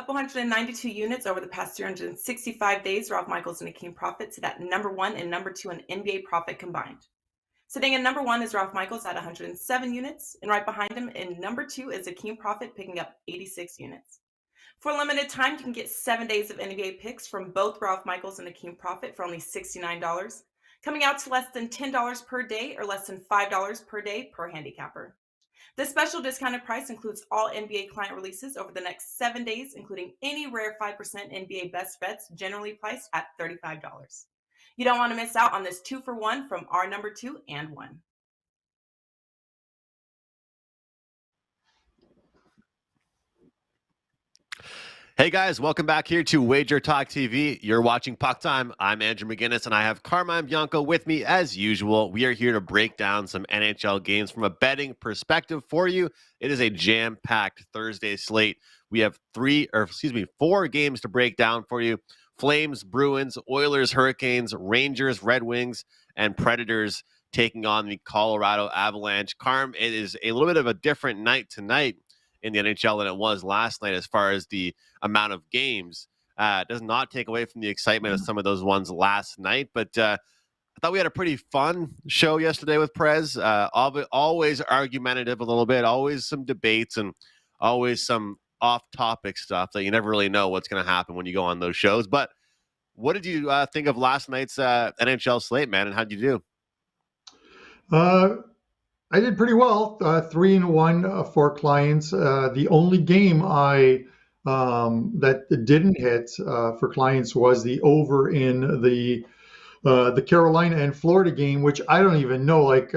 Up 192 units over the past 365 days, Ralph Michaels and Akeem Profit sit at number 1 and number 2 in NBA profit combined. Sitting in number 1 is Ralph Michaels at 107 units, and right behind him in number 2 is Akeem Profit picking up 86 units. For a limited time, you can get 7 days of NBA picks from both Ralph Michaels and Akeem Profit for only $69, coming out to less than $10 per day or less than $5 per day per handicapper. This special discounted price includes all NBA client releases over the next 7 days, including any rare 5% NBA best bets, generally priced at $35. You don't want to miss out on this 2-for-1 from our number 2 and 1. Hey guys, welcome back here to Wager Talk TV. You're watching Puck Time. I'm Andrew McInnis, and I have Carmine Bianco with me as usual. We are here to break down some NHL games from a betting perspective for you. It is a jam-packed Thursday slate. We have 4 games to break down for you. Flames, Bruins, Oilers, Hurricanes, Rangers, Red Wings, and Predators taking on the Colorado Avalanche. Carm, it is a little bit of a different night tonight in the NHL than it was last night as far as the amount of games. It does not take away from the excitement of some of those ones last night, but I thought we had a pretty fun show yesterday with Prez. Always argumentative a little bit, always some debates, and always some off-topic stuff that you never really know what's going to happen when you go on those shows. But what did you think of last night's NHL slate, man, and how'd you do? I did pretty well, 3-1 for clients. The only game I that didn't hit for clients was the over in the Carolina and Florida game, which I don't even know. Like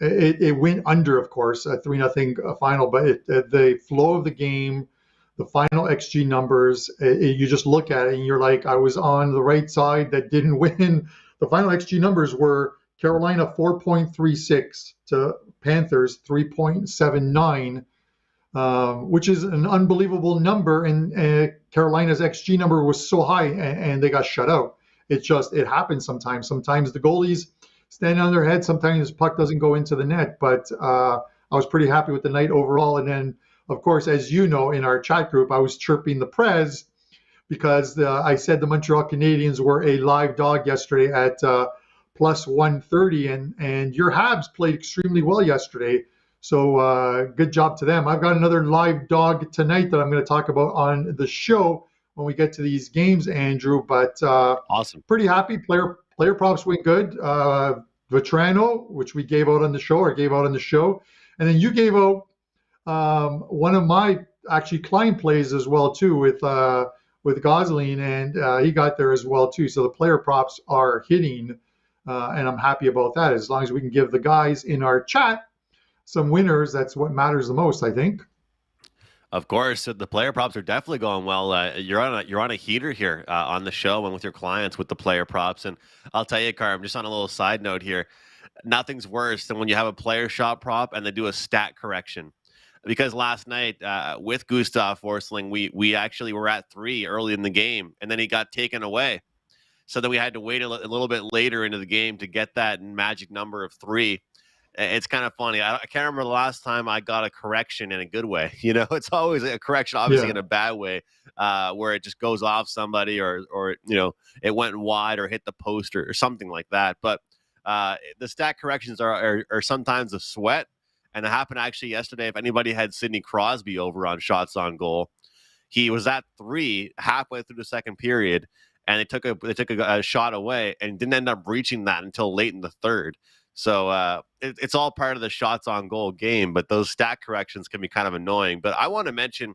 it went under, of course, a 3-0 final. But the flow of the game, the final XG numbers, you just look at it and you're like, I was on the right side that didn't win. The final XG numbers were Carolina 4.36 to Panthers 3.79, which is an unbelievable number. And Carolina's XG number was so high, and they got shut out. It happens sometimes. Sometimes the goalies stand on their head. Sometimes the puck doesn't go into the net. But I was pretty happy with the night overall. And then, of course, as you know, in our chat group, I was chirping the Prez because I said the Montreal Canadiens were a live dog yesterday at plus 130, and your Habs played extremely well yesterday. So good job to them. I've got another live dog tonight that I'm going to talk about on the show when we get to these games, Andrew. But awesome. Pretty happy. Player props went good. Vetrano, which we gave out on the show, and then you gave out one of my actually client plays as well too with Gosling, and he got there as well too. So the player props are hitting. And I'm happy about that. As long as we can give the guys in our chat some winners, that's what matters the most, I think. Of course, the player props are definitely going well. You're on a heater here on the show and with your clients with the player props. And I'll tell you, Carm, just on a little side note here, nothing's worse than when you have a player shot prop and they do a stat correction. Because last night with Gustav Forsling, we actually were at 3 early in the game, and then he got taken away. So then we had to wait a little bit later into the game to get that magic number of 3. It's kind of funny. I can't remember the last time I got a correction in a good way. You know, it's always a correction, obviously in a bad way, where it just goes off somebody or you know, it went wide or hit the post or something like that. But the stat corrections are sometimes a sweat. And it happened actually yesterday. If anybody had Sidney Crosby over on shots on goal, he was at 3 halfway through the second period. And they took a shot away and didn't end up reaching that until late in the third. So it's all part of the shots on goal game, but those stat corrections can be kind of annoying. But I want to mention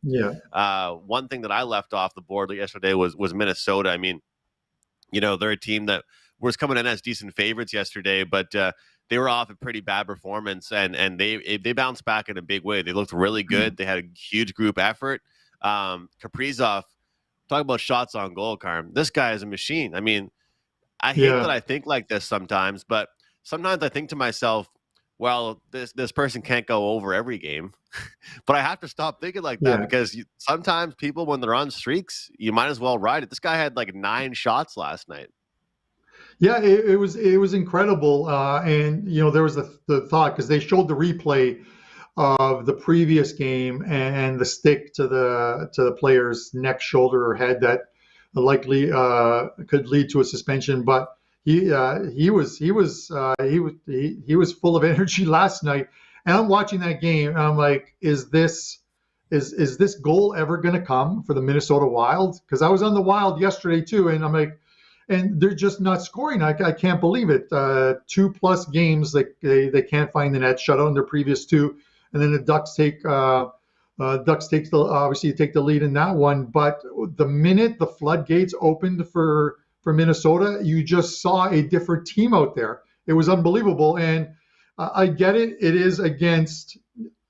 one thing that I left off the board yesterday was Minnesota. I mean, you know, they're a team that was coming in as decent favorites yesterday, but they were off a pretty bad performance, and they bounced back in a big way. They looked really good. They had a huge group effort. Kaprizov. Talk about shots on goal, Carm. This guy is a machine. I mean, I hate that I think like this sometimes, but sometimes I think to myself, well, this person can't go over every game. But I have to stop thinking like that because sometimes people, when they're on streaks, you might as well ride it. This guy had like 9 shots last night. Yeah, it was incredible. And, you know, there was the thought, because they showed the replay of the previous game and the stick to the player's neck, shoulder, or head that likely could lead to a suspension. But he was full of energy last night, and I'm watching that game and I'm like, is this goal ever going to come for the Minnesota Wild? Because I was on the Wild yesterday too, and I'm like, and they're just not scoring. I can't believe it. 2+ games they can't find the net, shut out in their previous two, and then the Ducks obviously take the lead in that one. But the minute the floodgates opened for Minnesota, you just saw a different team out there. It was unbelievable, and I get it. It is against.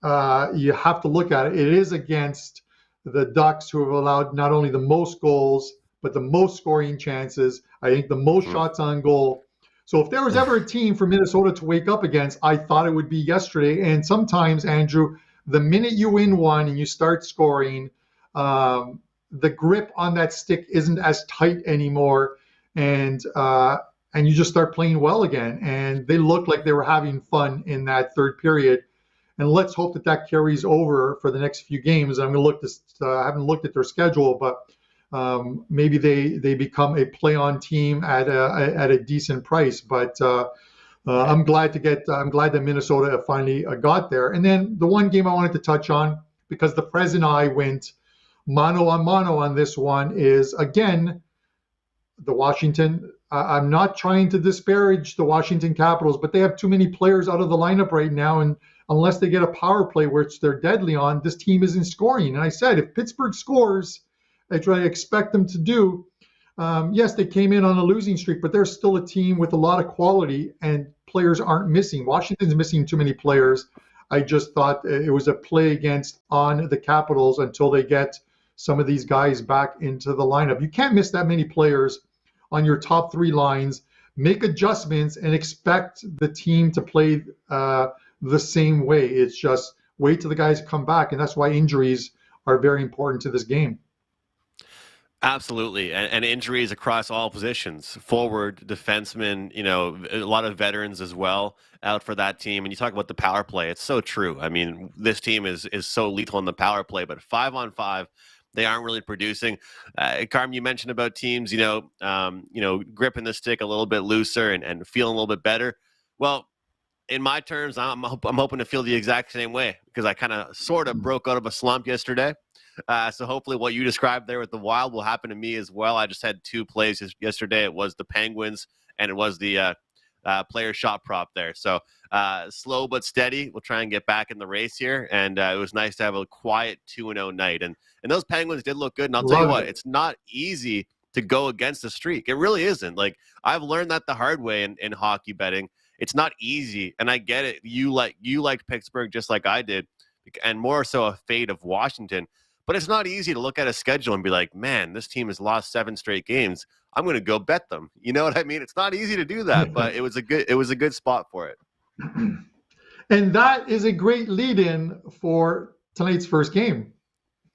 You have to look at it. It is against the Ducks, who have allowed not only the most goals, but the most scoring chances. I think the most shots on goal. So if there was ever a team for Minnesota to wake up against, I thought it would be yesterday. And sometimes, Andrew, the minute you win one and you start scoring, the grip on that stick isn't as tight anymore, and you just start playing well again. And they looked like they were having fun in that third period. And let's hope that carries over for the next few games. I'm going to look this. I haven't looked at their schedule, but maybe they become a play-on team at a decent price. But I'm glad that Minnesota finally got there. And then the one game I wanted to touch on, because the Prez and I went mano a mano on this one, is again the Washington. I'm not trying to disparage the Washington Capitals, but they have too many players out of the lineup right now, and unless they get a power play, which they're deadly on, this team isn't scoring. And I said, if Pittsburgh scores, I try to expect them to do. Yes, they came in on a losing streak, but they're still a team with a lot of quality, and players aren't missing. Washington's missing too many players. I just thought it was a play against on the Capitals until they get some of these guys back into the lineup. You can't miss that many players on your top three lines. Make adjustments and expect the team to play the same way. It's just wait till the guys come back, and that's why injuries are very important to this game. Absolutely, and injuries across all positions, forward, defensemen, a lot of veterans as well out for that team. And you talk about the power play, it's so true. I mean, this team is so lethal in the power play, but 5-on-5, they aren't really producing. Carm, you mentioned about teams, gripping the stick a little bit looser and feeling a little bit better. Well, in my terms, I'm hoping to feel the exact same way, because I kind of sort of broke out of a slump yesterday. So hopefully what you described there with the Wild will happen to me as well. I just had two plays yesterday. It was the Penguins and it was the player shot prop there. So slow but steady. We'll try and get back in the race here. And it was nice to have a quiet 2-0 night. And those Penguins did look good. And I'll tell you what, it's not easy to go against a streak. It really isn't. Like, I've learned that the hard way in hockey betting. It's not easy, and I get it. You liked Pittsburgh just like I did, and more so a fate of Washington. But it's not easy to look at a schedule and be like, man, this team has lost 7 straight games. I'm going to go bet them. You know what I mean? It's not easy to do that, but it was a good spot for it. And that is a great lead-in for tonight's first game.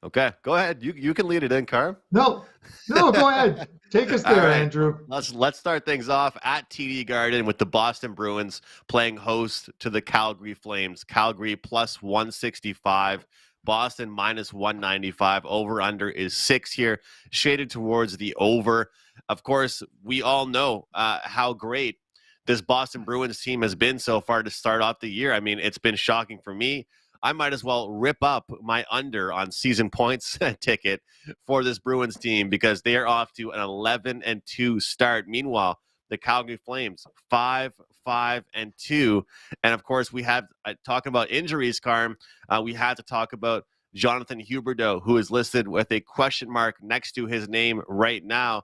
Okay, go ahead. You can lead it in, Carm. No, go ahead. Take us there, right, Andrew. Let's start things off at TD Garden with the Boston Bruins playing host to the Calgary Flames. Calgary plus 165, Boston minus 195. Over under is 6 here, shaded towards the over. Of course, we all know how great this Boston Bruins team has been so far to start off the year. I mean, it's been shocking for me. I might as well rip up my under on season points ticket for this Bruins team, because they are off to an 11-2 start. Meanwhile, the Calgary Flames 5-5-2, and of course we have talking about injuries. Carm, we had to talk about Jonathan Huberdeau, who is listed with a question mark next to his name right now.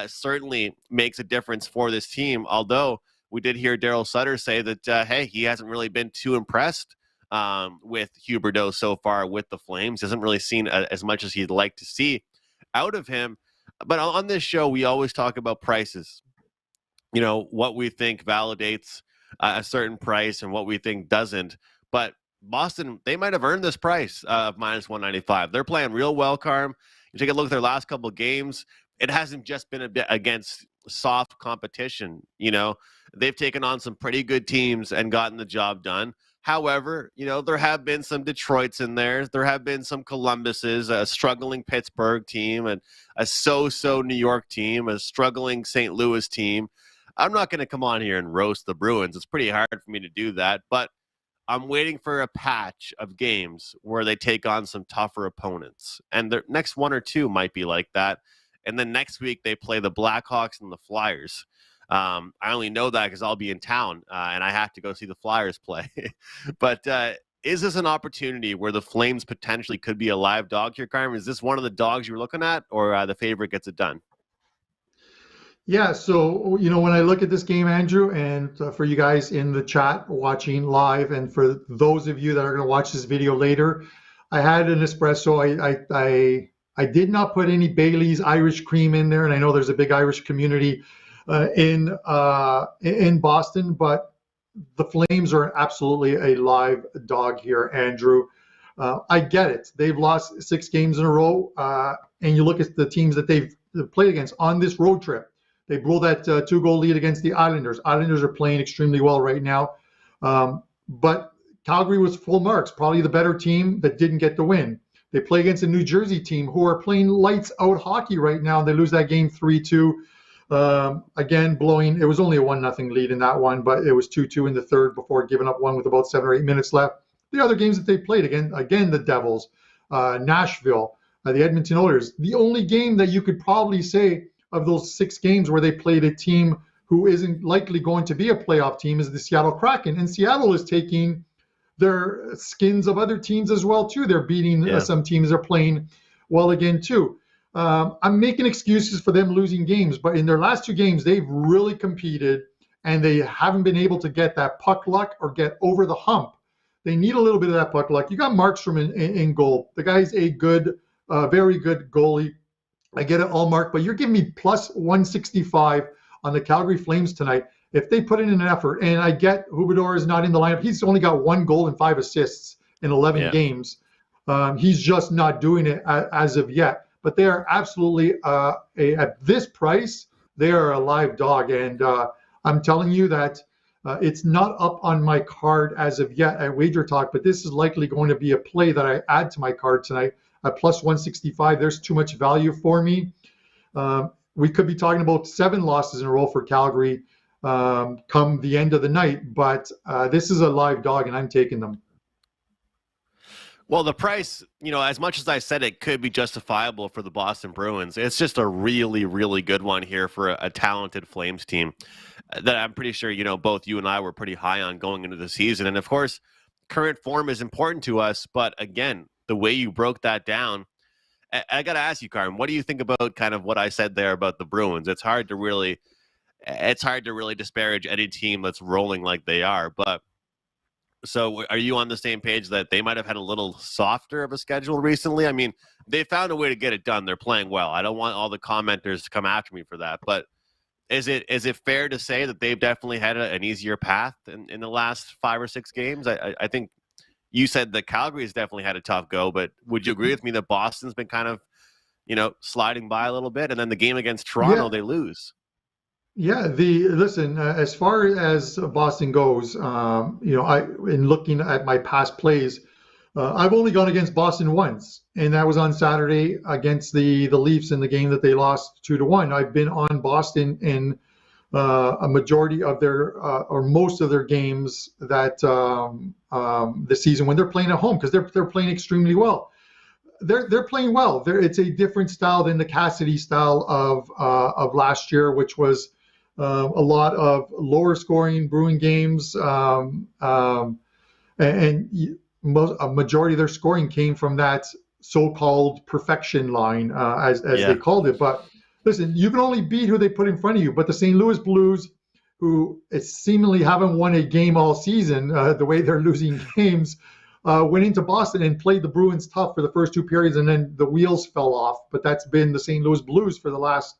Certainly makes a difference for this team. Although we did hear Daryl Sutter say that hey, he hasn't really been too impressed with Huberdeau so far with the Flames. Hasn't really seen as much as he'd like to see out of him. But on this show, we always talk about prices. What we think validates a certain price and what we think doesn't. But Boston, they might have earned this price of minus 195. They're playing real well, Carm. You take a look at their last couple of games. It hasn't just been a bit against soft competition. They've taken on some pretty good teams and gotten the job done. However, there have been some Detroits in there. There have been some Columbuses, a struggling Pittsburgh team, and a so-so New York team, a struggling St. Louis team. I'm not going to come on here and roast the Bruins. It's pretty hard for me to do that, but I'm waiting for a patch of games where they take on some tougher opponents. And the next one or two might be like that. And then next week they play the Blackhawks and the Flyers. I only know that because I'll be in town and I have to go see the Flyers play. But is this an opportunity where the Flames potentially could be a live dog here, Carmine? Is this one of the dogs you're looking at, or the favorite gets it done? Yeah, so, when I look at this game, Andrew, and for you guys in the chat watching live, and for those of you that are going to watch this video later, I had an espresso. I did not put any Bailey's Irish cream in there, and I know there's a big Irish community in Boston, but the Flames are absolutely a live dog here, Andrew. I get it. They've lost 6 games in a row, and you look at the teams that they've played against on this road trip. They blew that 2-goal lead against the Islanders. Islanders are playing extremely well right now. But Calgary was full marks, probably the better team that didn't get the win. They play against a New Jersey team who are playing lights out hockey right now. They lose that game 3-2. Again, it was only a 1-0 lead in that one, but it was 2-2 in the third before giving up one with about 7 or 8 minutes left. The other games that they played, again the Devils, Nashville, the Edmonton Oilers. The only game that you could probably say of those 6 games where they played a team who isn't likely going to be a playoff team is the Seattle Kraken. And Seattle is taking their skins of other teams as well, too. They're beating some teams. They're playing well again, too. I'm making excuses for them losing games, but in their last 2 games, they've really competed, and they haven't been able to get that puck luck or get over the hump. They need a little bit of that puck luck. You got Markstrom in goal. The guy's a good, very good goalie. I get it all, Mark, but you're giving me plus 165 on the Calgary Flames tonight. If they put in an effort, and I get Hubador is not in the lineup. He's only got 1 goal and 5 assists in 11 games. He's just not doing it as of yet. But they are absolutely, at this price, they are a live dog. And I'm telling you that it's not up on my card as of yet at Wager Talk, but this is likely going to be a play that I add to my card tonight. At plus 165, there's too much value for me. We could be talking about 7 losses in a row for Calgary come the end of the night, but this is a live dog, and I'm taking them. Well, the price, as much as I said it could be justifiable for the Boston Bruins, it's just a really, really good one here for a talented Flames team that I'm pretty sure, both you and I were pretty high on going into the season. And, of course, current form is important to us, but, again, the way you broke that down, I got to ask you, Carm, what do you think about kind of what I said there about the Bruins? It's hard to really disparage any team that's rolling like they are. But so are you on the same page that they might have had a little softer of a schedule recently? I mean, they found a way to get it done. They're playing well. I don't want all the commenters to come after me for that. But is it fair to say that they've definitely had an easier path in the last 5 or 6 games? I think you said that Calgary's definitely had a tough go, but would you agree with me that Boston's been kind of, sliding by a little bit, and then the game against Toronto, they lose? Yeah, listen, as far as Boston goes, in looking at my past plays, I've only gone against Boston once, and that was on Saturday against the Leafs in the game that they lost 2-1. I've been on Boston in a majority of their or most of their games that this season when they're playing at home, because they're playing extremely well. They're playing well. It's a different style than the Cassidy style of last year, which was a lot of lower scoring Bruin games, and a majority of their scoring came from that so-called perfection line, as they called it. But listen, you can only beat who they put in front of you. But the St. Louis Blues, who seemingly haven't won a game all season, the way they're losing games, went into Boston and played the Bruins tough for the first 2 periods, and then the wheels fell off. But that's been the St. Louis Blues for the last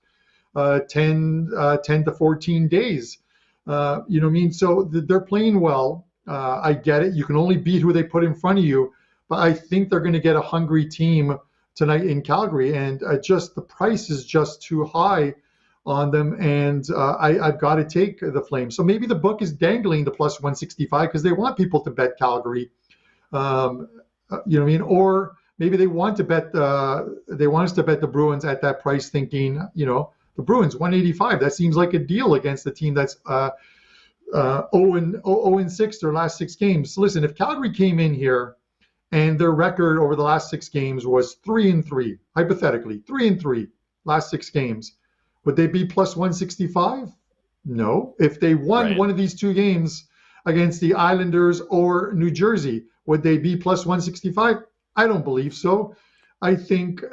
10 to 14 days. You know what I mean? So they're playing well. I get it. You can only beat who they put in front of you. But I think they're going to get a hungry team tonight in Calgary. And just the price is just too high on them, and I've got to take the Flames. So maybe the book is dangling the plus 165 because they want people to bet Calgary. You know what I mean? Or maybe they want to bet they want us to bet the Bruins at that price, thinking, you know, the Bruins 185. That seems like a deal against the team that's 0-6 their last 6 games. So listen, if Calgary came in here and their record over the last 6 games was 3-3, hypothetically 3-3 last 6 games, would they be plus 165? No. If they won one of these 2 games against the Islanders or New Jersey, would they be plus 165? I don't believe so. I think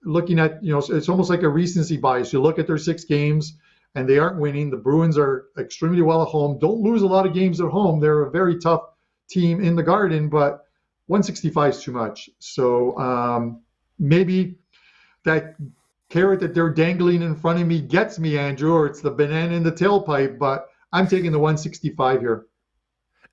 looking at, you know, it's almost like a recency bias. You look at their 6 games and they aren't winning. The Bruins are extremely well at home. Don't lose a lot of games at home. They're a very tough team in the Garden, but 165 is too much. So maybe that carrot that they're dangling in front of me gets me, Andrew, or it's the banana in the tailpipe, but I'm taking the 165 here.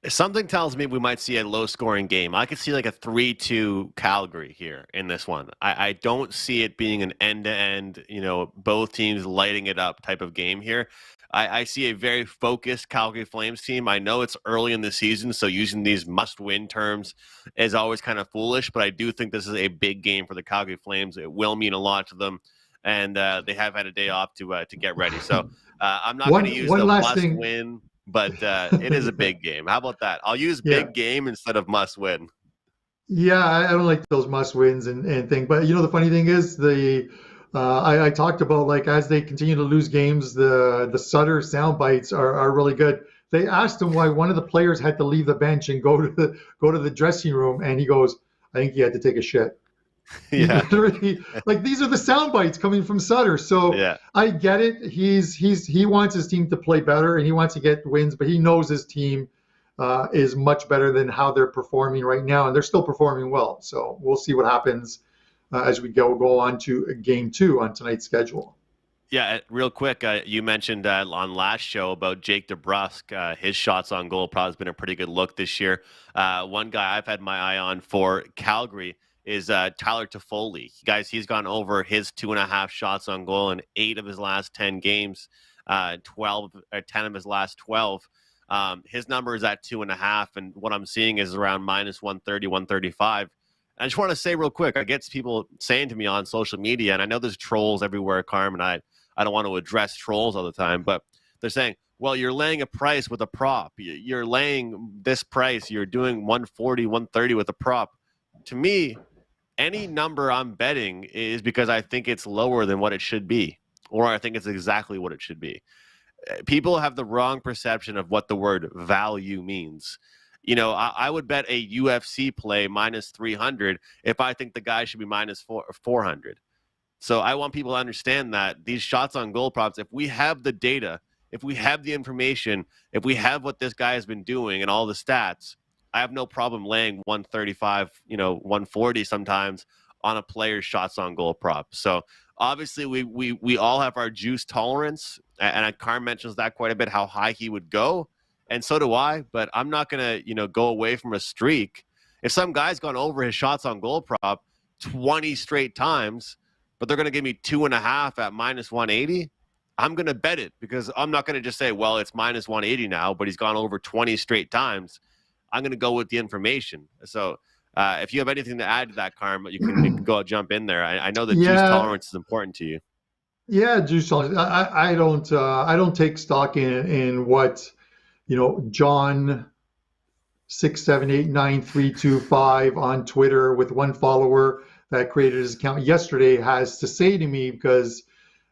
Something tells me we might see a low-scoring game. I could see like a 3-2 Calgary here in this one. I don't see it being an end-to-end, you know, both teams lighting it up type of game here. I see a very focused Calgary Flames team. I know it's early in the season, so using these must-win terms is always kind of foolish, but I do think this is a big game for the Calgary Flames. It will mean a lot to them, and they have had a day off to get ready. So I'm not going to use the must-win. But it is a big game. How about that? I'll use big game instead of must win. Yeah, I don't like those must wins and thing. But you know, the funny thing is I talked about, like, as they continue to lose games, the Sutter sound bites are really good. They asked him why one of the players had to leave the bench and go to the dressing room, and he goes, "I think he had to take a shit." Yeah. Like, these are the sound bites coming from Sutter. So yeah. I get it. He wants his team to play better and he wants to get wins, but he knows his team is much better than how they're performing right now, and they're still performing well. So we'll see what happens as we go on to game 2 on tonight's schedule. Yeah, real quick, you mentioned on last show about Jake DeBrusk. His shots on goal probably has been a pretty good look this year. One guy I've had my eye on for Calgary is Tyler Toffoli. Guys, he's gone over his 2.5 shots on goal in 8 of his last 10 games, 10 of his last 12. His number is at 2.5, and what I'm seeing is around minus 130, 135. I just want to say real quick, I get people saying to me on social media, and I know there's trolls everywhere, Carm, and I don't want to address trolls all the time, but they're saying, well, you're laying a price with a prop. You're laying this price. You're doing 140, 130 with a prop. To me, any number I'm betting is because I think it's lower than what it should be, or I think it's exactly what it should be. People have the wrong perception of what the word value means. You know, I would bet a UFC play minus 300 if I think the guy should be minus 400. So I want people to understand that these shots on goal props, if we have the data, if we have the information, if we have what this guy has been doing and all the stats, I have no problem laying 135, 140 sometimes on a player's shots on goal prop. So obviously we all have our juice tolerance, and Carm mentions that quite a bit, how high he would go, and so do I. But I'm not gonna go away from a streak. If some guy's gone over his shots on goal prop 20 straight times, but they're gonna give me 2.5 at minus 180, I'm gonna bet it, because I'm not gonna just say, well, it's minus 180 now, but he's gone over 20 straight times. I'm going to go with the information. So if you have anything to add to that, Carm, you can go jump in there. I know that juice tolerance is important to you. Yeah, juice tolerance. I don't take stock in what, John 6789325 on Twitter with one follower that created his account yesterday has to say to me, because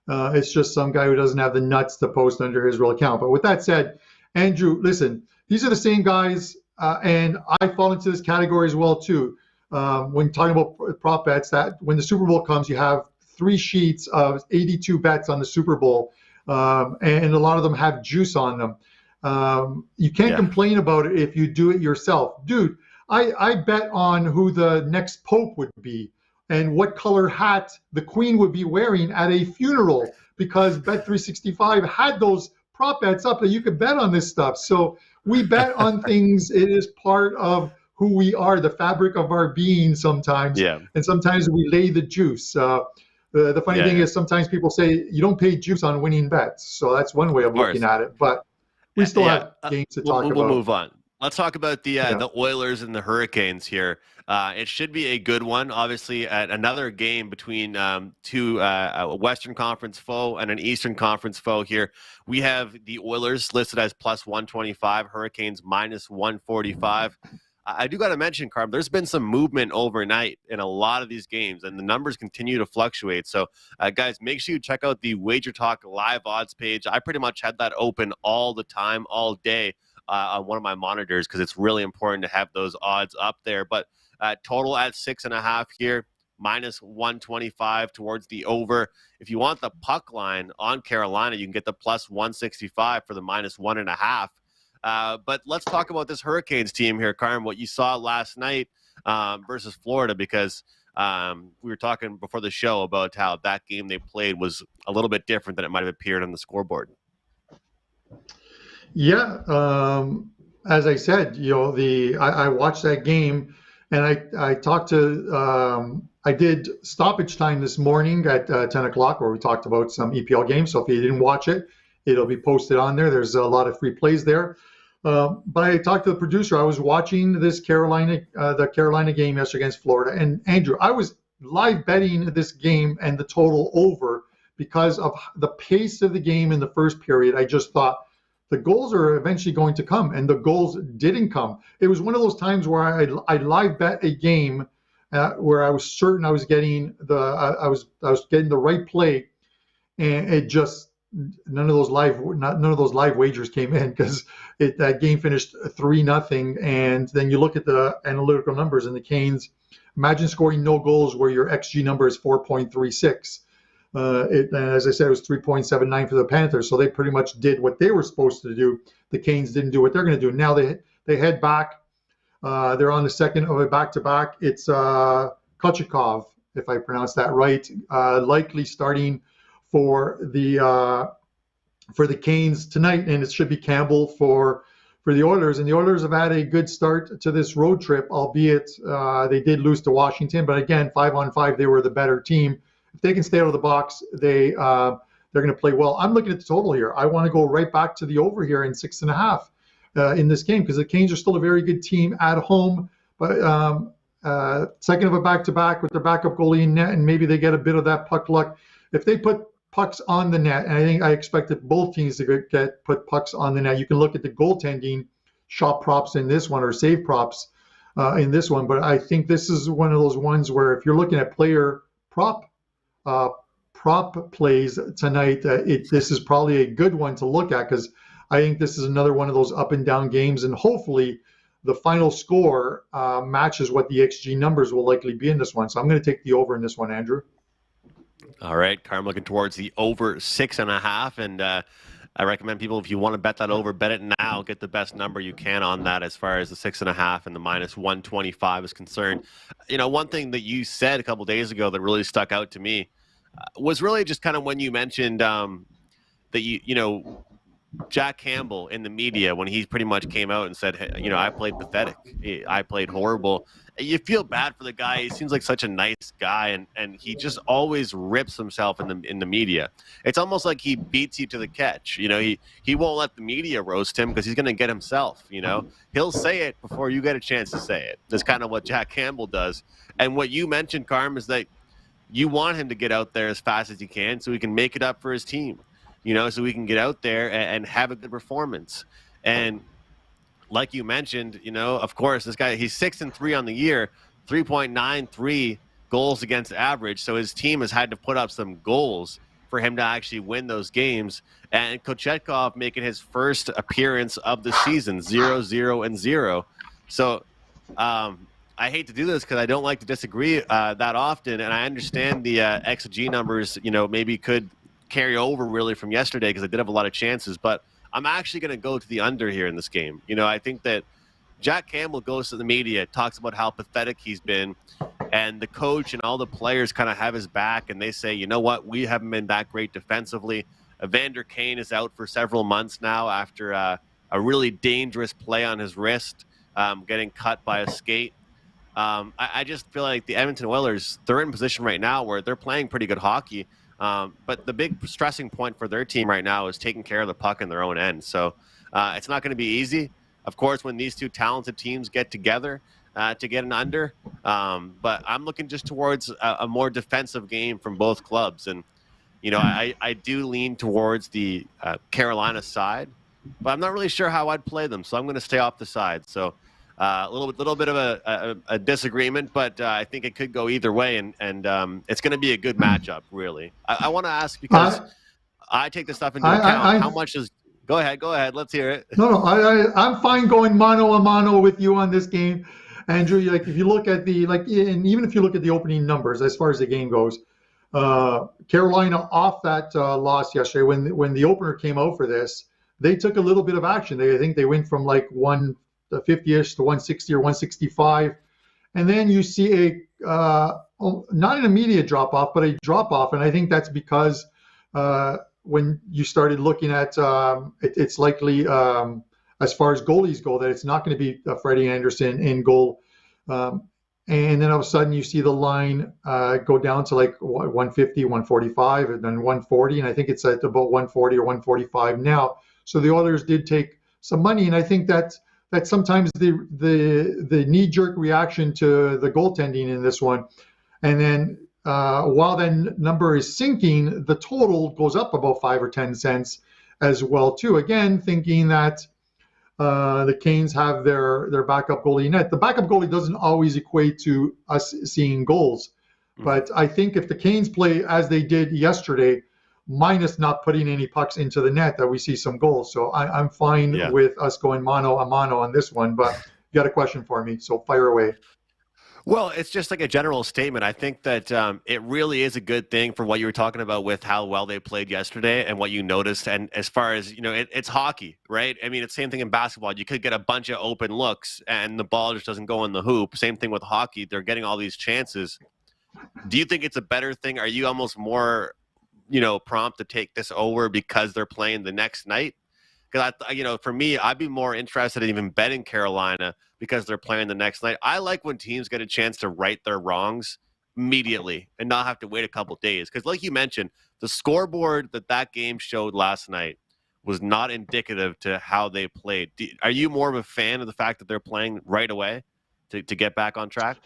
it's just some guy who doesn't have the nuts to post under his real account. But with that said, Andrew, listen, these are the same guys. And I fall into this category as well, too. When talking about prop bets, that when the Super Bowl comes, you have 3 sheets of 82 bets on the Super Bowl, and a lot of them have juice on them. You can't complain about it if you do it yourself. Dude, I bet on who the next pope would be and what color hat the queen would be wearing at a funeral, because Bet365 had those prop bets up that you could bet on this stuff. So we bet on things. It is part of who we are, the fabric of our being sometimes. Yeah. And sometimes we lay the juice. The funny thing is sometimes people say you don't pay juice on winning bets. So that's one way of looking at it. But we still have games to talk about. We'll move on. Let's talk about the Oilers and the Hurricanes here. It should be a good one. Obviously, another game between two a Western Conference foe and an Eastern Conference foe here. We have the Oilers listed as plus 125, Hurricanes minus 145. I do got to mention, Carm, there's been some movement overnight in a lot of these games, and the numbers continue to fluctuate. So, guys, make sure you check out the Wager Talk live odds page. I pretty much had that open all the time, all day on one of my monitors because it's really important to have those odds up there. But total at 6.5 here, minus 125 towards the over. If you want the puck line on Carolina, you can get the plus 165 for the minus 1.5. But let's talk about this Hurricanes team here, Carm, what you saw last night versus Florida, because we were talking before the show about how that game they played was a little bit different than it might have appeared on the scoreboard. Yeah. As I said, I watched that game and I talked to, I did stoppage time this morning at 10 o'clock where we talked about some EPL games. So if you didn't watch it, it'll be posted on there. There's a lot of free plays there. But I talked to the producer. I was watching this the Carolina game yesterday against Florida. And Andrew, I was live betting this game and the total over because of the pace of the game in the first period. I just thought the goals are eventually going to come, and the goals didn't come. It was one of those times where I live bet a game where I was certain I was getting I was getting the right play, and it just none of those live wagers came in because that game finished 3-0. And then you look at the analytical numbers, and the Canes, imagine scoring no goals where your XG number is 4.36. And as I said, it was 3.79 for the Panthers. So they pretty much did what they were supposed to do. The Canes didn't do what they're going to do. Now they head back. They're on the second of a back-to-back. It's Kochikov, if I pronounce that right, likely starting for the Canes tonight, and it should be Campbell for the Oilers. And the Oilers have had a good start to this road trip, albeit they did lose to Washington. But again, 5-on-5, they were the better team. If they can stay out of the box, they're going to play well. I'm looking at the total here. I want to go right back to the over here in 6.5 in this game because the Canes are still a very good team at home. But second of a back-to-back with their backup goalie in net, and maybe they get a bit of that puck luck. If they put pucks on the net, and I expected both teams to put pucks on the net. You can look at the goaltending shot props in this one or save props in this one, but I think this is one of those ones where if you're looking at player prop plays tonight, this is probably a good one to look at because I think this is another one of those up and down games, and hopefully the final score matches what the XG numbers will likely be in this one. So I'm going to take the over in this one, Andrew. All right, Carm, looking towards the over 6.5, and I recommend people, if you want to bet that over, bet it now. Get the best number you can on that as far as the 6.5 and the minus 125 is concerned. One thing that you said a couple days ago that really stuck out to me was really just kind of when you mentioned that Jack Campbell in the media, when he pretty much came out and said, hey, I played pathetic. I played horrible. You feel bad for the guy. He seems like such a nice guy, and he just always rips himself in the media. It's almost like he beats you to the catch. He won't let the media roast him because he's going to get himself. He'll say it before you get a chance to say it. That's kind of what Jack Campbell does. And what you mentioned, Carm, is that you want him to get out there as fast as he can so he can make it up for his team. So we can get out there and have a good performance. And like you mentioned, of course, this guy, he's 6-3 on the year, 3.93 goals against average. So his team has had to put up some goals for him to actually win those games. And Kochetkov making his first appearance of the season, 0-0-0. So I hate to do this because I don't like to disagree that often. And I understand the XG numbers, maybe could carry over really from yesterday because I did have a lot of chances, but I'm actually going to go to the under here in this game. I think that Jack Campbell goes to the media, talks about how pathetic he's been, and the coach and all the players kind of have his back, and they say, you know what, we haven't been that great defensively. Evander Kane is out for several months now after a really dangerous play on his wrist, getting cut by a skate. I just feel like the Edmonton Oilers, they're in a position right now where they're playing pretty good hockey. But the big stressing point for their team right now is taking care of the puck in their own end. So it's not going to be easy. Of course, when these two talented teams get together to get an under. But I'm looking just towards a more defensive game from both clubs. And, I do lean towards the Carolina side, but I'm not really sure how I'd play them. So I'm going to stay off the side. So a little bit of a disagreement, but I think it could go either way, and it's going to be a good matchup, really. I want to ask, because I take this stuff into account. How much is? Go ahead. Let's hear it. No, I'm fine going mano a mano with you on this game, Andrew. Like, if you look at and even if you look at the opening numbers as far as the game goes, Carolina off that loss yesterday, when the opener came out for this, they took a little bit of action. I think they went from like 150-ish to 160 or 165, and then you see not an immediate drop off, but a drop off, and I think that's because when you started looking at it's likely as far as goalies go that it's not going to be Freddie Anderson in goal, and then all of a sudden you see the line go down to like 150, 145, and then 140, and I think it's at about 140 or 145 now. So the Oilers did take some money, and I think that sometimes the knee-jerk reaction to the goaltending in this one, and then while that number is sinking, the total goes up about 5 or 10 cents as well too. Again, thinking that the Canes have their backup goalie net. The backup goalie doesn't always equate to us seeing goals, but I think if the Canes play as they did yesterday, minus not putting any pucks into the net, that we see some goals. So I'm fine with us going mano a mano on this one, but you got a question for me, so fire away. Well, it's just like a general statement. I think that it really is a good thing for what you were talking about with how well they played yesterday and what you noticed. And as far as, it's hockey, right? I mean, it's the same thing in basketball. You could get a bunch of open looks and the ball just doesn't go in the hoop. Same thing with hockey. They're getting all these chances. Do you think it's a better thing? Are you almost more prompt to take this over because they're playing the next night? Because for me, I'd be more interested in even betting Carolina because they're playing the next night. I like when teams get a chance to right their wrongs immediately and not have to wait a couple days. Because like you mentioned, the scoreboard that game showed last night was not indicative to how they played. Are you more of a fan of the fact that they're playing right away to get back on track?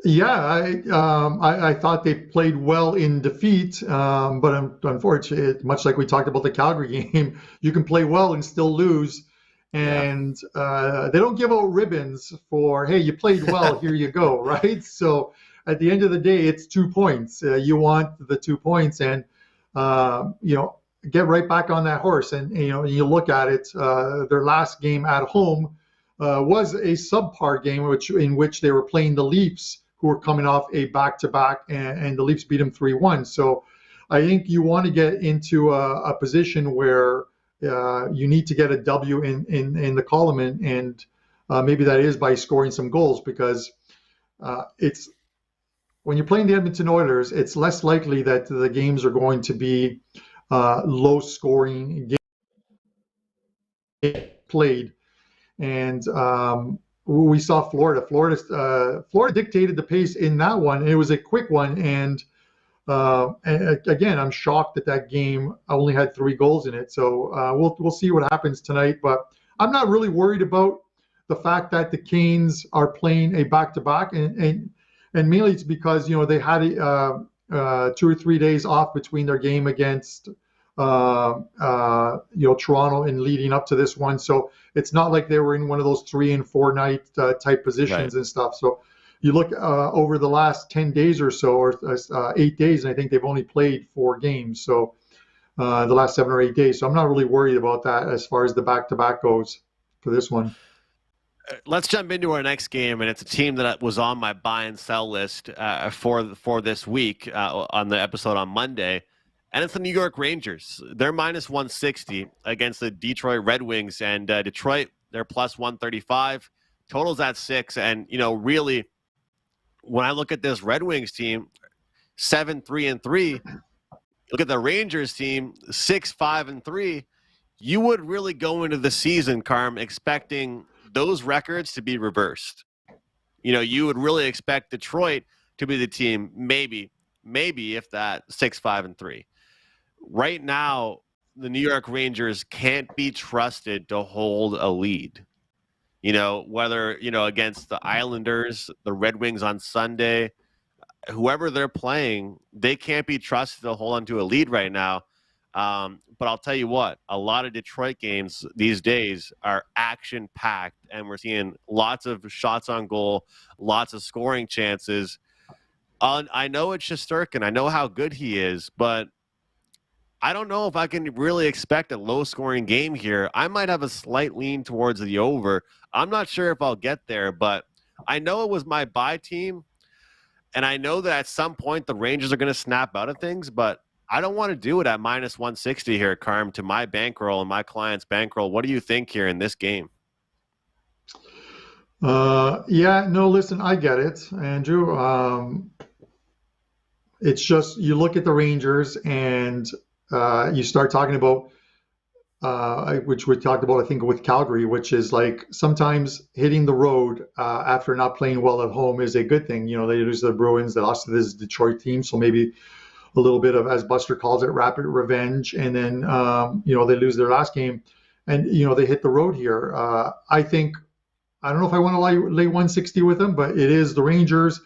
Yeah, I thought they played well in defeat, but unfortunately, much like we talked about the Calgary game, you can play well and still lose. And they don't give out ribbons for, hey, you played well, here you go, right? So at the end of the day, it's 2 points. You want the 2 points, and get right back on that horse. And you look at it, their last game at home was a subpar game, in which they were playing the Leafs, who were coming off a back-to-back, and the Leafs beat them 3-1. So I think you want to get into a position where you need to get a W in the column, and maybe that is by scoring some goals, because it's when you're playing the Edmonton Oilers, it's less likely that the games are going to be low-scoring games played. And we saw Florida. Florida dictated the pace in that one, and it was a quick one. And again, I'm shocked that game only had 3 goals in it. So we'll see what happens tonight. But I'm not really worried about the fact that the Canes are playing a back-to-back, and mainly it's because they had 2 or 3 days off between their game against Toronto and leading up to this one. So it's not like they were in one of those 3 and 4 night type positions, right, and stuff. So you look over the last 10 days or so, or 8 days, and I think they've only played 4 games. So the last 7 or 8 days. So I'm not really worried about that as far as the back-to-back goes for this one. Let's jump into our next game, and it's a team that was on my buy and sell list for this week on the episode on Monday. And it's the New York Rangers. They're minus 160 against the Detroit Red Wings. And Detroit, they're plus 135. Total's at 6. And, really, when I look at this Red Wings team, 7-3-3, look at the Rangers team, 6-5-3, you would really go into the season, Carm, expecting those records to be reversed. you would really expect Detroit to be the team, maybe if that 6-5-3. Right now, the New York Rangers can't be trusted to hold a lead. Whether, against the Islanders, the Red Wings on Sunday, whoever they're playing, they can't be trusted to hold on to a lead right now. But I'll tell you what, a lot of Detroit games these days are action-packed, and we're seeing lots of shots on goal, lots of scoring chances. I know it's Shesterkin. I know how good he is, but I don't know if I can really expect a low-scoring game here. I might have a slight lean towards the over. I'm not sure if I'll get there, but I know it was my buy team, and I know that at some point the Rangers are going to snap out of things, but I don't want to do it at minus 160 here, Carm, to my bankroll and my client's bankroll. What do you think here in this game? Yeah, no, listen, I get it, Andrew. It's just you look at the Rangers and you start talking about, which we talked about, I think, with Calgary, which is like sometimes hitting the road after not playing well at home is a good thing. They lose to the Bruins, they lost to this Detroit team, so maybe a little bit of, as Buster calls it, rapid revenge. And then, they lose their last game and, they hit the road here. I don't know if I want to lay 160 with them, but it is the Rangers.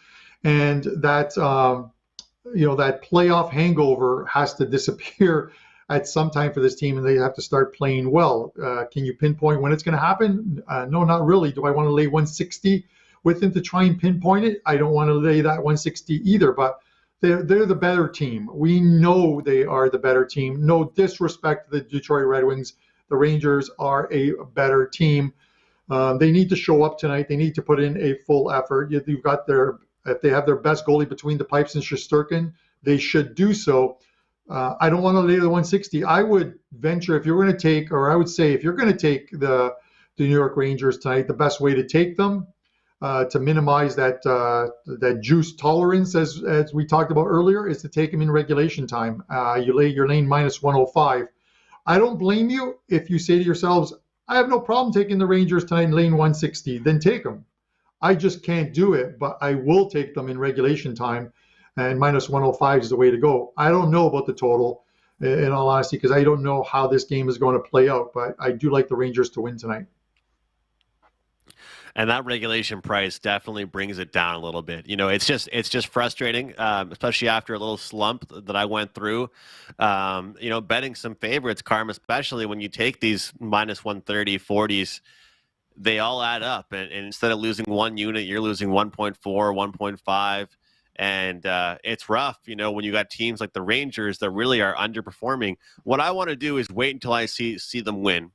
And that, that playoff hangover has to disappear at some time for this team, and they have to start playing well. Can you pinpoint when it's going to happen? No, not really. Do I want to lay 160 with them to try and pinpoint it? I don't want to lay that 160 either, but they're the better team. We know they are the better team. No disrespect to the Detroit Red Wings. The Rangers are a better team. They need to show up tonight. They need to put in a full effort. You've got if they have their best goalie between the pipes and Shesterkin, they should do so. I don't want to lay the 160. I would venture if you're going to take, or I would say if you're going to take the New York Rangers tonight, the best way to take them to minimize that juice tolerance, as we talked about earlier, is to take them in regulation time. You're laying minus 105. I don't blame you if you say to yourselves, I have no problem taking the Rangers tonight and laying 160. Then take them. I just can't do it, but I will take them in regulation time, and minus 105 is the way to go. I don't know about the total, in all honesty, because I don't know how this game is going to play out, but I do like the Rangers to win tonight. And that regulation price definitely brings it down a little bit. It's just frustrating, especially after a little slump that I went through. Betting some favorites, Carm, especially when you take these minus 130, 40s, they all add up. And instead of losing one unit, you're losing 1.4, 1.5. And it's rough, when you got teams like the Rangers that really are underperforming. What I want to do is wait until I see them win.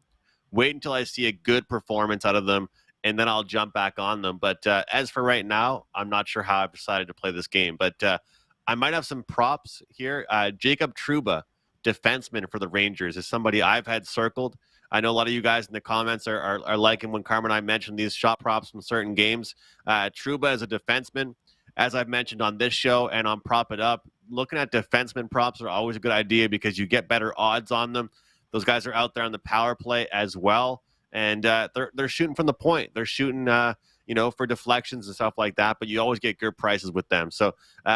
Wait until I see a good performance out of them, and then I'll jump back on them. But as for right now, I'm not sure how I've decided to play this game. But I might have some props here. Jacob Trouba, defenseman for the Rangers, is somebody I've had circled. I know a lot of you guys in the comments are liking when Carmine and I mentioned these shot props from certain games. Trouba is a defenseman. As I've mentioned on this show and on Prop It Up, looking at defenseman props are always a good idea because you get better odds on them. Those guys are out there on the power play as well. And they're shooting from the point. They're shooting, for deflections and stuff like that. But you always get good prices with them. So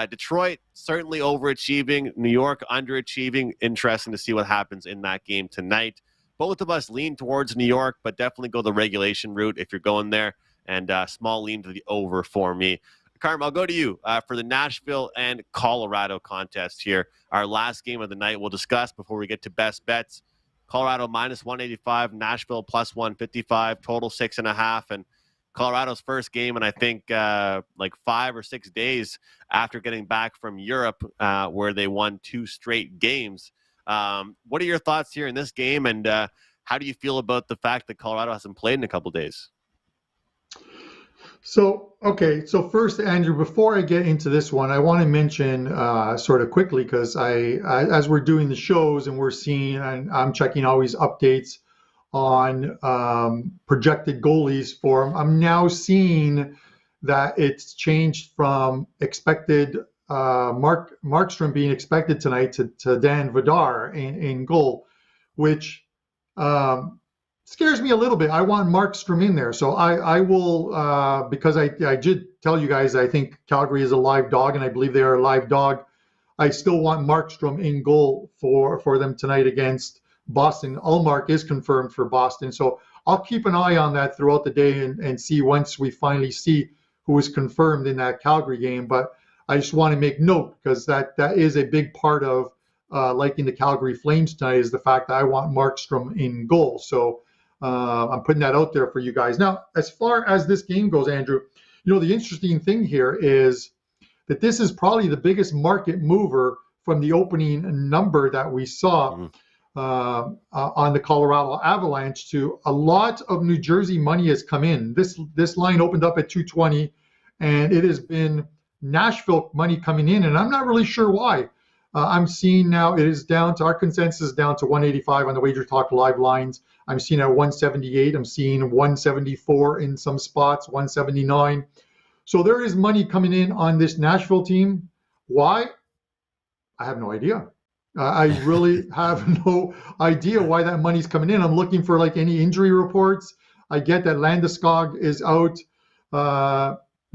Detroit certainly overachieving. New York underachieving. Interesting to see what happens in that game tonight. Both of us lean towards New York, but definitely go the regulation route if you're going there. And small lean to the over for me. Carm, I'll go to you for the Nashville and Colorado contest here. Our last game of the night we'll discuss before we get to best bets. Colorado minus 185, Nashville plus 155, total 6.5. And Colorado's first game, and I think like 5 or 6 days after getting back from Europe, where they won 2 straight games. What are your thoughts here in this game, and how do you feel about the fact that Colorado hasn't played in a couple days? So first, Andrew, before I get into this one, I want to mention sort of quickly, because as we're doing the shows and we're seeing, and I'm checking always updates on projected goalies for them, I'm now seeing that it's changed from expected Markstrom being expected tonight to Dan Vidar in goal, which scares me a little bit. I want Markstrom in there. So I will, because I did tell you guys, I think Calgary is a live dog, and I believe they are a live dog. I still want Markstrom in goal for them tonight against Boston. Ullmark is confirmed for Boston. So I'll keep an eye on that throughout the day and see once we finally see who is confirmed in that Calgary game. But I just want to make note, because that is a big part of liking the Calgary Flames tonight, is the fact that I want Markstrom in goal. So I'm putting that out there for you guys. Now, as far as this game goes, Andrew, the interesting thing here is that this is probably the biggest market mover from the opening number that we saw on the Colorado Avalanche to a lot of New Jersey money has come in. This line opened up at 220, and it has been Nashville money coming in, and I'm not really sure why. I'm seeing now it is down to, our consensus down to 185 on the Wager Talk live lines. I'm seeing at 178. I'm seeing 174 in some spots, 179. So there is money coming in on this Nashville team. Why? I have no idea. I really have no idea why that money's coming in. I'm looking for like any injury reports. I get that Landeskog is out.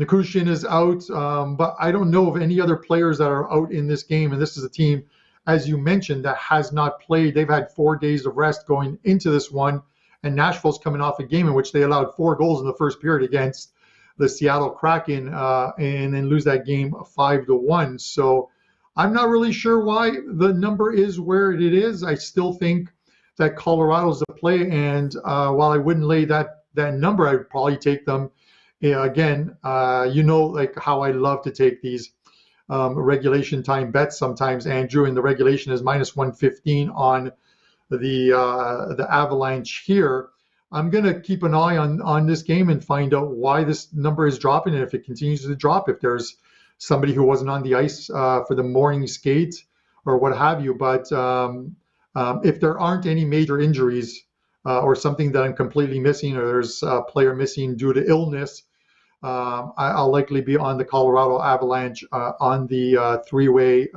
Nikushin is out, but I don't know of any other players that are out in this game. And this is a team, as you mentioned, that has not played. They've had 4 days of rest going into this one, and Nashville's coming off a game in which they allowed 4 goals in the first period against the Seattle Kraken, and then lose that game 5-1. So I'm not really sure why the number is where it is. I still think that Colorado's the play, and while I wouldn't lay that number, I would probably take them. Again, like how I love to take these regulation time bets sometimes, Andrew, and the regulation is minus 115 on the Avalanche here. I'm going to keep an eye on this game and find out why this number is dropping, and if it continues to drop, if there's somebody who wasn't on the ice for the morning skate or what have you. But if there aren't any major injuries or something that I'm completely missing, or there's a player missing due to illness, I'll likely be on the Colorado Avalanche on the three-way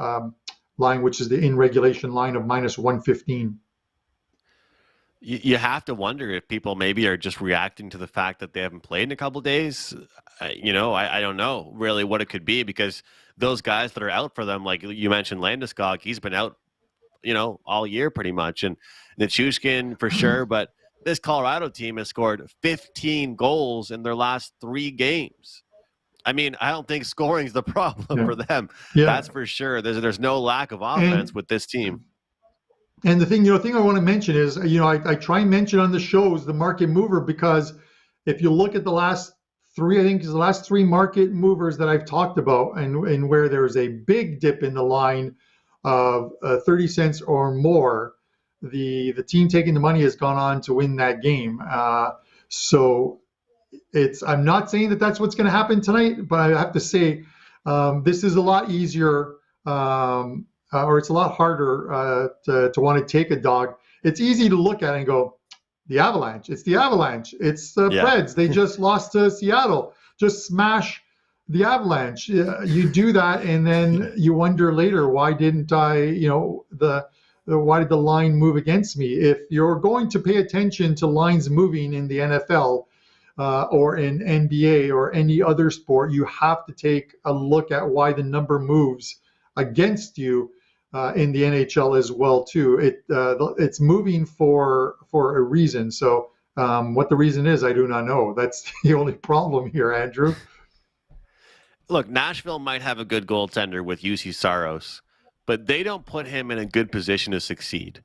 line, which is the in regulation line of minus 115. You have to wonder if people maybe are just reacting to the fact that they haven't played in a couple of days. I don't know really what it could be, because those guys that are out for them, like you mentioned, Landeskog, he's been out, all year pretty much, and Nichushkin for sure. But this Colorado team has scored 15 goals in their last 3 games. I mean, I don't think scoring is the problem for them. Yeah. That's for sure. There's no lack of offense with this team. And the thing I want to mention is, I try and mention on the shows the market mover, because if you look at the last 3, I think it's the last 3 market movers that I've talked about, and where there's a big dip in the line of 30 cents or more, the team taking the money has gone on to win that game. So I'm not saying that that's what's going to happen tonight, but I have to say this is a lot easier, or it's a lot harder to want to take a dog. It's easy to look at it and go, the Avalanche. It's the Avalanche. It's the Preds. They just lost to Seattle. Just smash the Avalanche. You do that, and then you wonder later, why didn't I, why did the line move against me? If you're going to pay attention to lines moving in the NFL or in NBA or any other sport, you have to take a look at why the number moves against you in the NHL as well too. It's moving for a reason. So what the reason is, I do not know. That's the only problem here, Andrew. Look, Nashville might have a good goaltender with UC Saros, but they don't put him in a good position to succeed.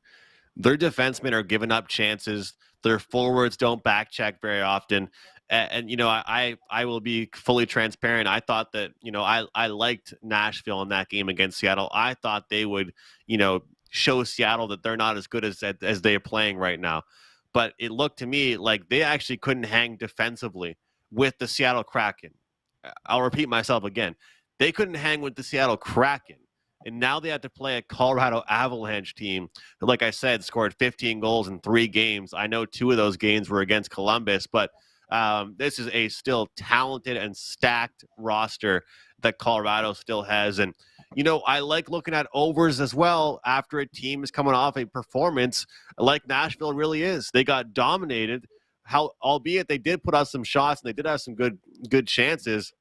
Their defensemen are giving up chances. Their forwards don't back check very often. And I will be fully transparent. I thought that, I liked Nashville in that game against Seattle. I thought they would, show Seattle that they're not as good as they are playing right now. But it looked to me like they actually couldn't hang defensively with the Seattle Kraken. I'll repeat myself again. They couldn't hang with the Seattle Kraken. And now they have to play a Colorado Avalanche team that, like I said, scored 15 goals in 3 games. I know 2 of those games were against Columbus, but this is a still talented and stacked roster that Colorado still has. And, I like looking at overs as well after a team is coming off a performance like Nashville really is. They got dominated, albeit they did put out some shots and they did have some good chances.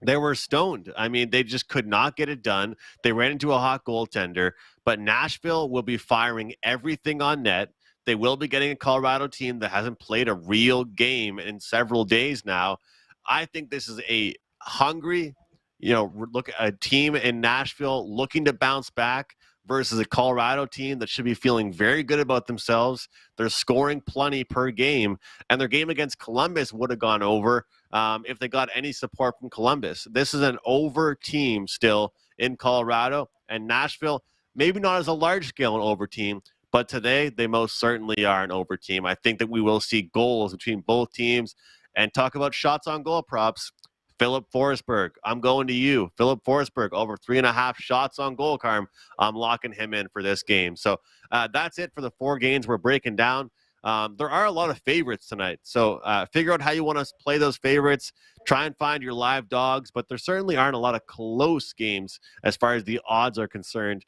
They were stoned. I mean, they just could not get it done. They ran into a hot goaltender, but Nashville will be firing everything on net. They will be getting a Colorado team that hasn't played a real game in several days now. I think this is a hungry, look at a team in Nashville looking to bounce back versus a Colorado team that should be feeling very good about themselves. They're scoring plenty per game, and their game against Columbus would have gone over if they got any support from Columbus. This is an over team still in Colorado, and Nashville, maybe not as a large-scale over team, but today they most certainly are an over team. I think that we will see goals between both teams. And talk about shots on goal props. Philip Forsberg, I'm going to you. Philip Forsberg, over 3.5 shots on goal, Carm. I'm locking him in for this game. So that's it for the 4 games we're breaking down. There are a lot of favorites tonight. So figure out how you want to play those favorites. Try and find your live dogs. But there certainly aren't a lot of close games as far as the odds are concerned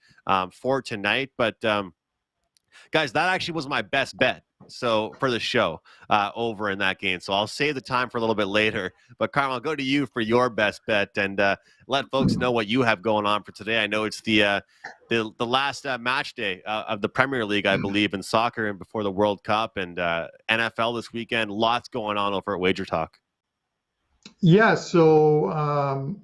for tonight. But, guys, that actually was my best bet. So for the show over in that game. So I'll save the time for a little bit later. But Carmine, I'll go to you for your best bet and let folks know what you have going on for today. I know it's the last match day of the Premier League, I believe, in soccer and before the World Cup and NFL this weekend. Lots going on over at Wager Talk. Yeah, so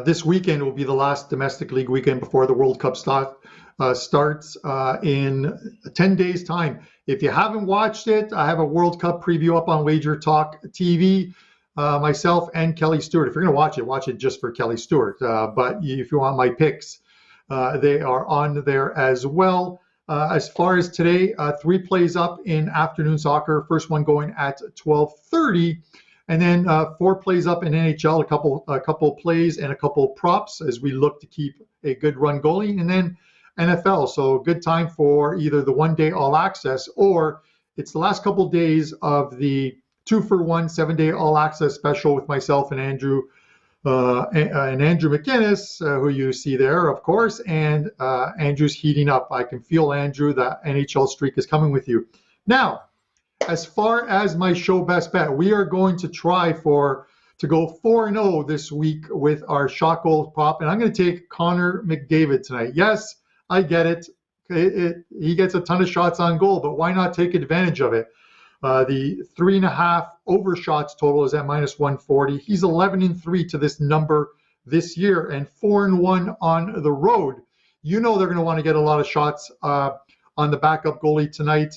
this weekend will be the last domestic league weekend before the World Cup starts in 10 days' time. If you haven't watched it, I have a World Cup preview up on Wager Talk TV, myself and Kelly Stewart. If you're going to watch it just for Kelly Stewart. But if you want my picks, they are on there as well. As far as today, 3 plays up in afternoon soccer. First one going at 12:30. And then 4 plays up in NHL, a couple plays and a couple props as we look to keep a good run goalie. And then NFL, so good time for either the one-day all access or it's the last couple days of the 2-for-1 7-day all access special with myself and Andrew McInnis, who you see there, of course. And Andrew's heating up. I can feel, Andrew, that NHL streak is coming with you. Now, as far as my show best bet, we are going to try to go 4-0 this week with our shot goal prop, and I'm going to take Connor McDavid tonight. Yes, I get it. He gets a ton of shots on goal, but why not take advantage of it? The 3.5 over shots total is at -140. He's 11-3 to this number this year and 4-1 on the road. They're going to want to get a lot of shots on the backup goalie tonight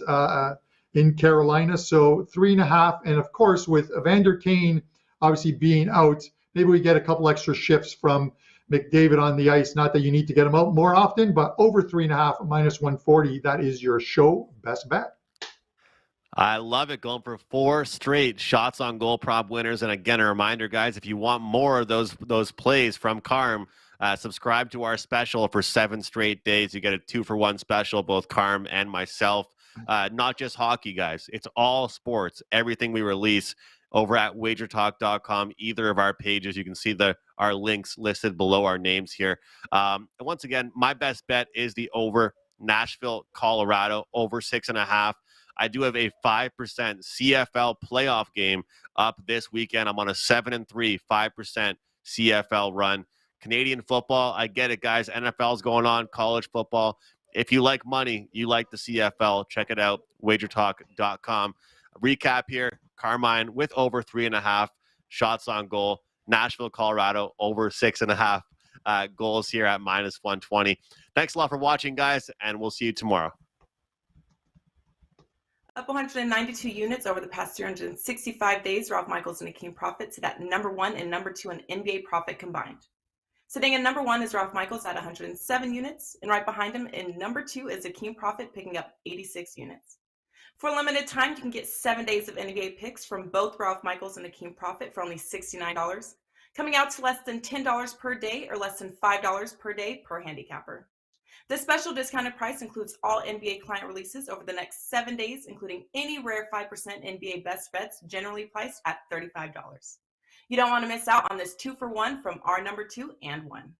in Carolina. So 3.5, and of course with Evander Kane obviously being out, maybe we get a couple extra shifts from McDavid on the ice. Not that you need to get him out more often, but over 3.5 -140. That is your show best bet. I love it. Going for 4 straight shots on goal prop winners. And again, a reminder, guys, if you want more of those plays from Carm, subscribe to our special for 7 straight days. You get a 2-for-1 special, both Carm and myself. Not just hockey, guys. It's all sports. Everything we release over at wagertalk.com, either of our pages. You can see our links listed below our names here. And once again, my best bet is the over Nashville, Colorado, over 6.5. I do have a 5% CFL playoff game up this weekend. I'm on a 7-3, 5% CFL run. Canadian football, I get it, guys. NFL's going on, college football. If you like money, you like the CFL, check it out, wagertalk.com. Recap here, Carmine with over 3.5 shots on goal. Nashville, Colorado, over 6.5 goals here at -120. Thanks a lot for watching, guys, and we'll see you tomorrow. Up 192 units over the past 365 days, Ralph Michaels and Akeem Profit to that number 1 and number 2 in NBA profit combined. Sitting in number 1 is Ralph Michaels at 107 units, and right behind him in number 2 is Akeem Profit picking up 86 units. For a limited time, you can get 7 days of NBA picks from both Ralph Michaels and Akeem Profit for only $69, coming out to less than $10 per day or less than $5 per day per handicapper. This special discounted price includes all NBA client releases over the next 7 days, including any rare 5% NBA best bets, generally priced at $35. You don't want to miss out on this 2-for-1 from our number 2 and 1.